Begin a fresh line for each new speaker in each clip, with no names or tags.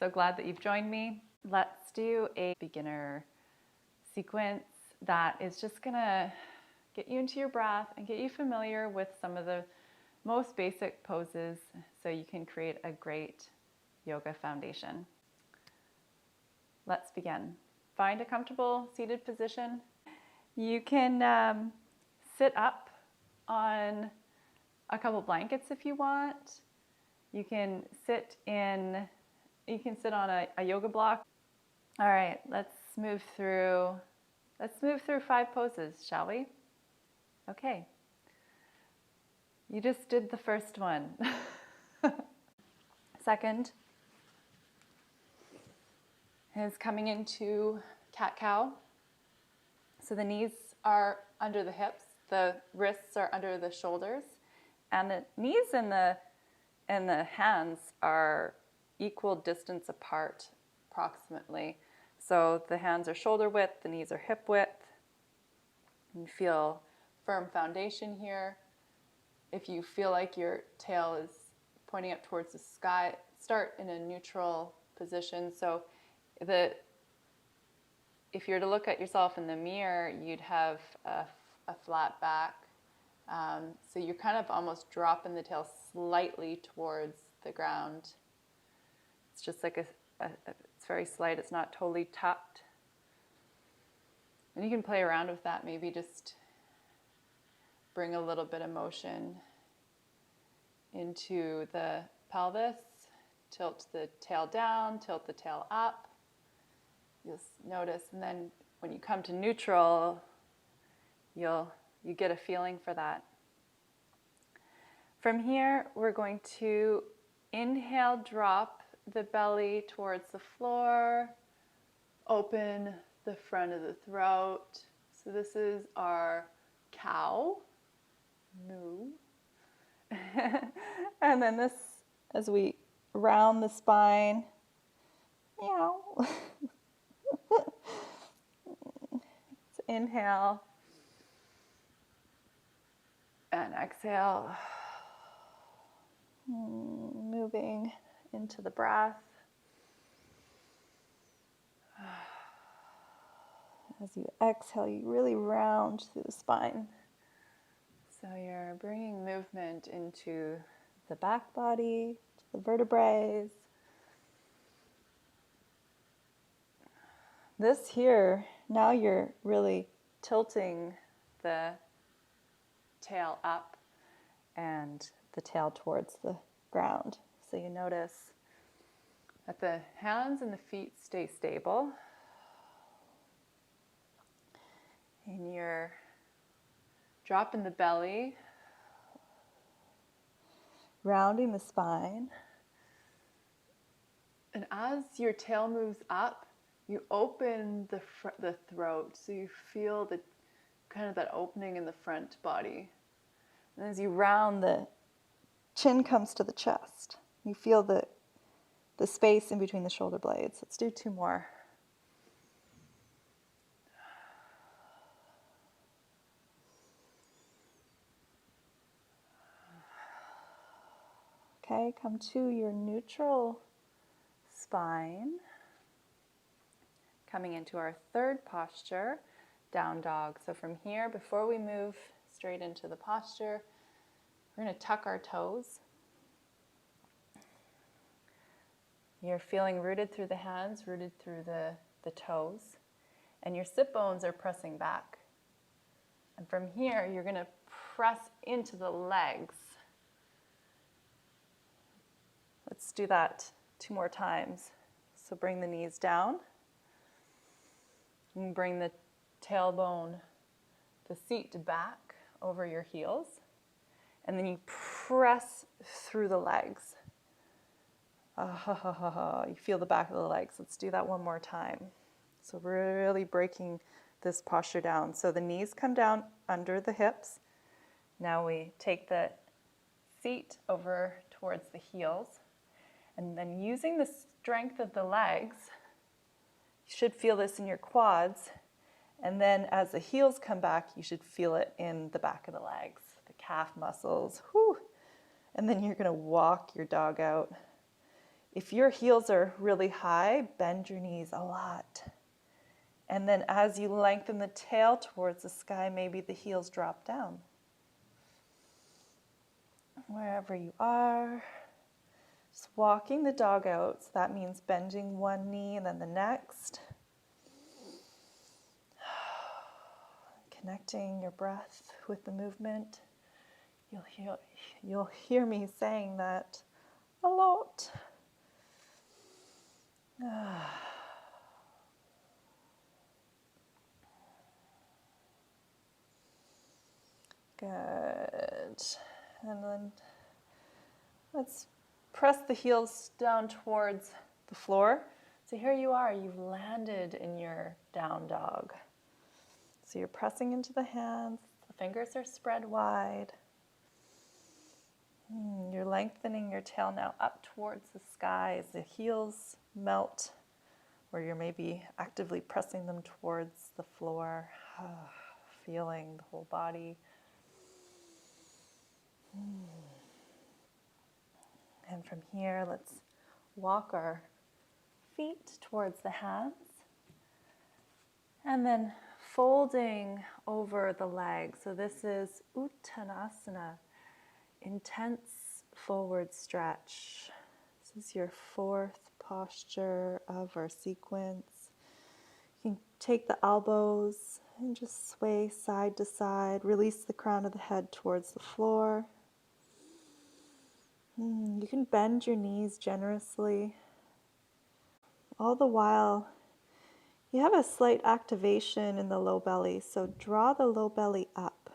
So glad that you've joined me. Let's do a beginner sequence that is just gonna get you into your breath and get you familiar with some of the most basic poses so you can create a great yoga foundation. Let's begin. Find a comfortable seated position. You can sit up on a couple blankets if you want. You can sit on a yoga block. All right, let's move through 5 poses, shall we? Okay. You just did the first one. Second is coming into cat-cow. So the knees are under the hips, the wrists are under the shoulders, and the knees and the hands are equal distance apart, approximately. So the hands are shoulder width, the knees are hip width. You feel firm foundation here. If you feel like your tail is pointing up towards the sky, start in a neutral position. So if you were to look at yourself in the mirror, you'd have a flat back. So you're kind of almost dropping the tail slightly towards the ground. It's just like it's very slight. It's not totally tucked. And you can play around with that. Maybe just bring a little bit of motion into the pelvis. Tilt the tail down, tilt the tail up. You'll notice, and then when you come to neutral, you get a feeling for that. From here, we're going to inhale, drop the belly towards the floor, open the front of the throat. So this is our cow, moo. And then this, as we round the spine, meow. So inhale and exhale, moving into the breath. As you exhale, you really round through the spine. So you're bringing movement into the back body, to the vertebrae. This here, now you're really tilting the tail up and the tail towards the ground. So you notice that the hands and the feet stay stable. And you're dropping the belly, rounding the spine. And as your tail moves up, you open the throat, so you feel the kind of that opening in the front body. And as you round, the chin comes to the chest. You feel the space in between the shoulder blades. Let's do 2 more. Okay, come to your neutral spine. Coming into our third posture, down dog. So from here, before we move straight into the posture, we're going to tuck our toes. You're feeling rooted through the hands, rooted through the toes, and your sit bones are pressing back. And from here, you're going to press into the legs. Let's do that 2 more times. So bring the knees down. And bring the tailbone, the seat back over your heels. And then you press through the legs. You feel the back of the legs. Let's do that 1 more time. So really breaking this posture down. So the knees come down under the hips. Now we take the seat over towards the heels. And then using the strength of the legs, you should feel this in your quads. And then as the heels come back, you should feel it in the back of the legs, the calf muscles. Whew. And then you're going to walk your dog out. If your heels are really high, bend your knees a lot. And then as you lengthen the tail towards the sky, maybe the heels drop down. Wherever you are, just walking the dog out. So that means bending one knee and then the next. Connecting your breath with the movement. You'll hear me saying that a lot. Good. And then let's press the heels down towards the floor. So here you are, you've landed in your down dog. So you're pressing into the hands, the fingers are spread wide. You're lengthening your tail now up towards the sky as the heels melt, or you're maybe actively pressing them towards the floor, feeling the whole body. And from here, let's walk our feet towards the hands. And then folding over the legs. So this is utanasana, intense forward stretch. This is your fourth posture of our sequence. You can take the elbows and just sway side to side. Release the crown of the head towards the floor. You can bend your knees generously. All the while, you have a slight activation in the low belly, so draw the low belly up.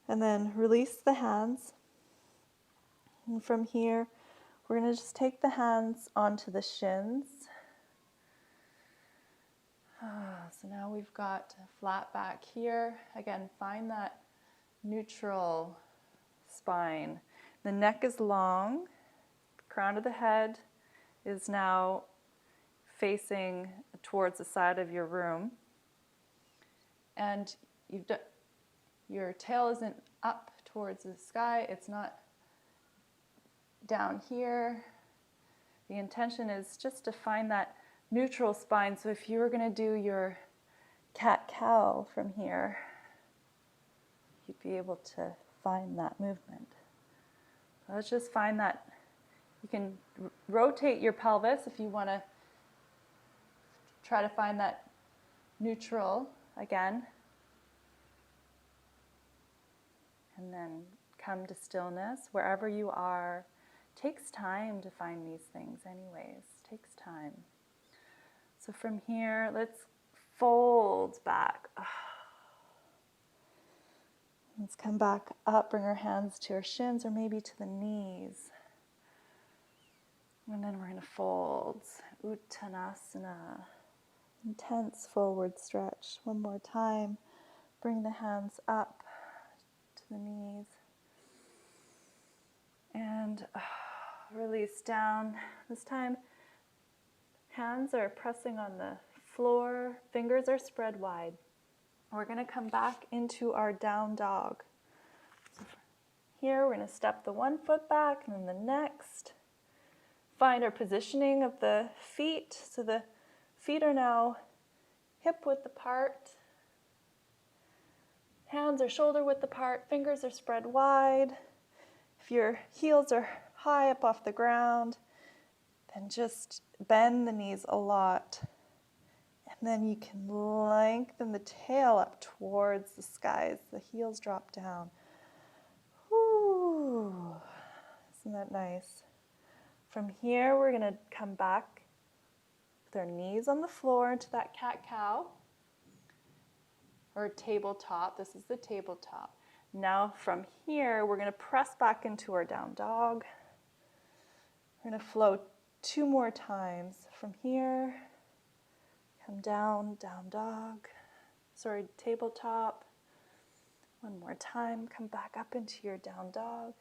And then release the hands. And from here, we're going to just take the hands onto the shins. So now we've got a flat back here. Again, find that neutral spine. The neck is long. The crown of the head is now facing towards the side of your room. And your tail isn't up towards the sky. It's not down here. The intention is just to find that neutral spine. So if you were going to do your cat-cow from here, you'd be able to find that movement. So let's just find that. You can rotate your pelvis if you want to try to find that neutral again. And then come to stillness. Wherever you are, takes time to find these things anyways. Takes time. So from here, let's fold back. Let's come back up, bring our hands to our shins or maybe to the knees. And then we're going to fold. Utanasana. Intense forward stretch. One more time. Bring the hands up to the knees. And release down. This time, hands are pressing on the floor. Fingers are spread wide. We're going to come back into our down dog. So here, we're going to step the one foot back and then the next. Find our positioning of the feet. So the feet are now hip width apart. Hands are shoulder width apart. Fingers are spread wide. If your heels are high up off the ground, then just bend the knees a lot. And then you can lengthen the tail up towards the sky as the heels drop down. Whew. Isn't that nice? From here, we're going to come back with our knees on the floor into that cat-cow or tabletop. This is the tabletop. Now from here, we're going to press back into our down dog. We're going to flow 2 more times. From here, come down, down dog. Sorry, tabletop. One more time, come back up into your down dog.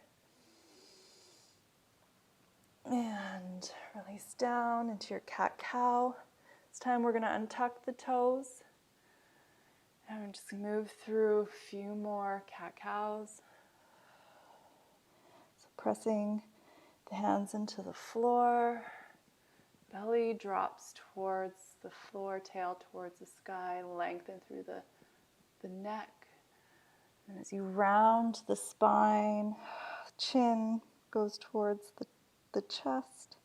And release down into your cat-cow. This time we're going to untuck the toes. And just move through a few more cat-cows. So pressing The hands into the floor. Belly drops towards the floor, tail towards the sky, lengthen through the neck. And as you round the spine, chin goes towards the chest.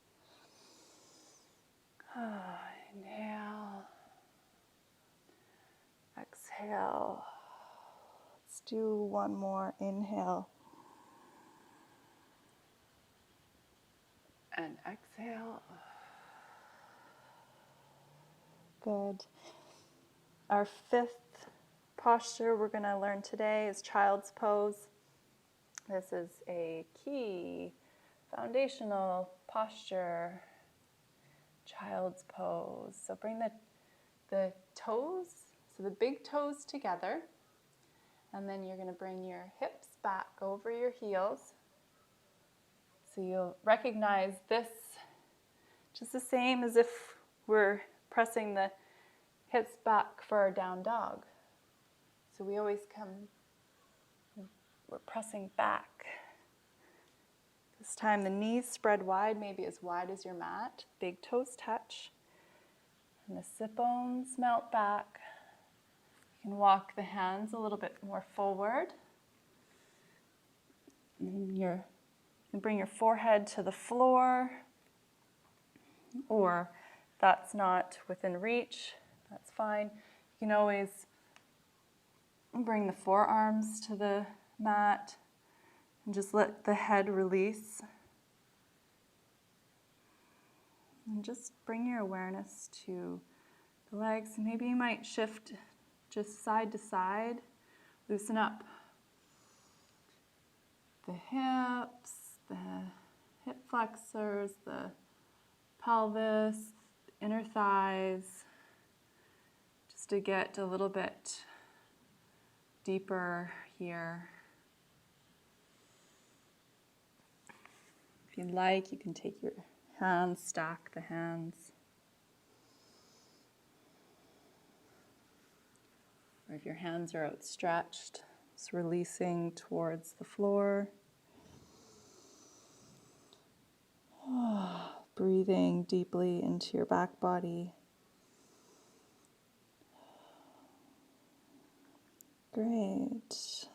Inhale. Exhale. Let's do one more. Inhale. And exhale. Good. Our fifth posture we're going to learn today is child's pose. This is a key foundational posture, child's pose. So bring the toes, so the big toes together, and then you're going to bring your hips back over your heels. So you'll recognize this just the same as if we're pressing the hips back for our down dog. So we always we're pressing back. This time the knees spread wide, maybe as wide as your mat. Big toes touch. And the sit bones melt back. You can walk the hands a little bit more forward. And you can bring your forehead to the floor. Or if that's not within reach, that's fine. You can always bring the forearms to the mat and just let the head release. And just bring your awareness to the legs. Maybe you might shift just side to side. Loosen up the hips, the hip flexors, the pelvis, inner thighs, just to get a little bit deeper here. If you'd like, you can take your hands, stack the hands. Or if your hands are outstretched, just releasing towards the floor. Breathing deeply into your back body. Great.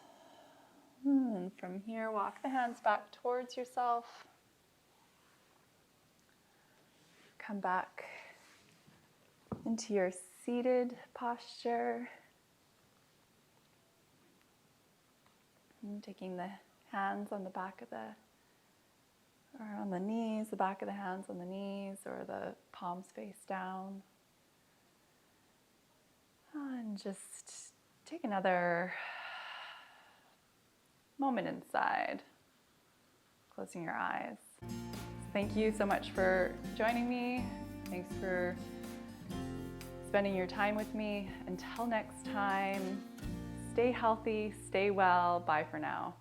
And from here, walk the hands back towards yourself. Come back into your seated posture. And taking the hands on the back of or on the knees, the back of the hands on the knees, or the palms face down. And just take another moment inside, closing your eyes. Thank you so much for joining me. Thanks for spending your time with me. Until next time, stay healthy, stay well. Bye for now.